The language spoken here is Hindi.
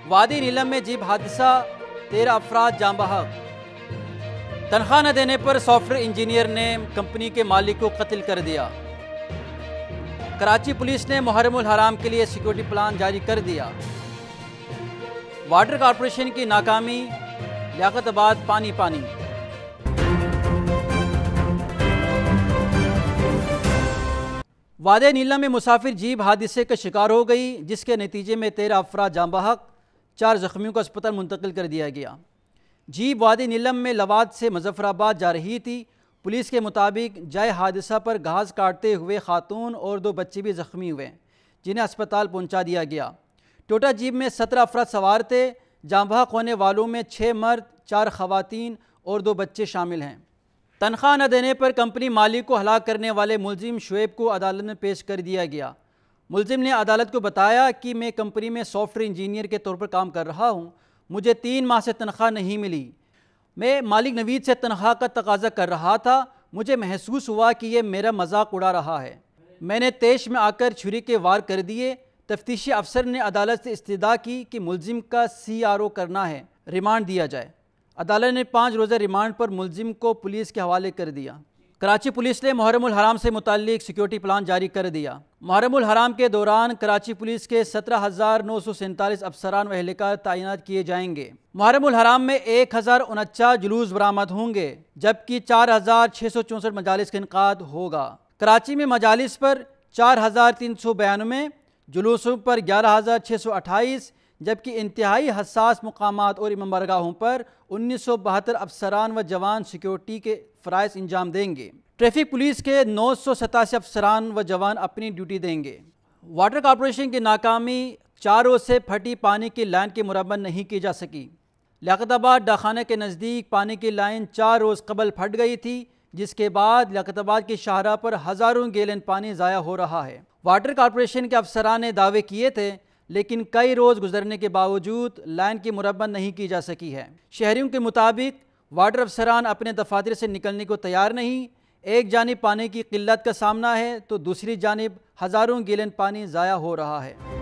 वादी नीलम में जीप हादसा, 13 अफराद जाँ बहक। तनख्वाह न देने पर सॉफ्टवेयर इंजीनियर ने कंपनी के मालिक को कत्ल कर दिया। कराची पुलिस ने मुहर्रमुल हराम के लिए सिक्योरिटी प्लान जारी कर दिया। वाटर कॉरपोरेशन की नाकामी, लियाकताबाद पानी पानी। वादे नीलम में मुसाफिर जीप हादसे का शिकार हो गई, जिसके नतीजे में 13 अफराद जाँ बहक, 4 जख्मियों को अस्पताल मुंतकिल कर दिया गया। जीप वादी नीलम में लवाद से मुजफ्फराबाद जा रही थी। पुलिस के मुताबिक जाए हादसा पर घास काटते हुए खातून और 2 बच्चे भी जख्मी हुए, जिन्हें अस्पताल पहुंचा दिया गया। टोटा जीप में 17 अफराद सवार थे। जाँ बहक होने वालों में 6 मर्द, 4 खवातीन और 2 बच्चे शामिल हैं। तनख्वाह न देने पर कंपनी मालिक को हलाक करने वाले मुलजिम शुएब को अदालत में पेश कर दिया गया। मुलजिम ने अदालत को बताया कि मैं कंपनी में सॉफ्टवेयर इंजीनियर के तौर पर काम कर रहा हूँ। मुझे 3 माह से तनख्वाह नहीं मिली। मैं मालिक नवीद से तनख्वाह का तकाजा कर रहा था। मुझे महसूस हुआ कि यह मेरा मजाक उड़ा रहा है। मैंने तेश में आकर छुरी के वार कर दिए। तफ्तीशी अफसर ने अदालत से इस्तदा की कि मुलजिम का CRO करना है, रिमांड दिया जाए। अदालत ने 5 रोज़ा रिमांड पर मुलजिम को पुलिस के हवाले कर दिया। कराची पुलिस ने मुहर्रमुल हराम से मुताल्लिक सिक्योरिटी प्लान जारी कर दिया। मुहर्रमुल हराम के दौरान कराची पुलिस के 17,947 अफसरान व एहलकार तैनात किए जाएंगे। मुहर्रमुल हराम में 1049 जुलूस बरामद होंगे, जबकि 4,664 मजालिस का इनकाद होगा। कराची में मजालिस पर 4,392, जुलूसों पर 11,628, जबकि इंतहाई हसास मुकामात और इमामबारगाहों पर 1972 अफसरान व जवान सिक्योरिटी के फ़राइज़ इंजाम देंगे। ट्रैफिक पुलिस के 987 अफसरान व जवान अपनी ड्यूटी देंगे। वाटर कॉरपोरेशन की नाकामी, 4 रोज़ से फटी पानी की लाइन की मुरम्मत नहीं की जा सकी। लियाकताबाद डाखाना के नज़दीक पानी की लाइन 4 रोज़ कबल फट गई थी, जिसके बाद लियाकताबाद की शाहराह पर हज़ारों गैलन पानी ज़ाया हो रहा है। वाटर कॉरपोरेशन के अफसरान ने दावे किए थे, लेकिन कई रोज़ गुजरने के बावजूद लाइन की मुरम्मत नहीं की जा सकी है। शहरियों के मुताबिक वाटर अफसरान अपने दफातर से निकलने को तैयार नहीं। एक जानिब पानी की किल्लत का सामना है तो दूसरी जानिब हज़ारों गैलन पानी ज़ाया हो रहा है।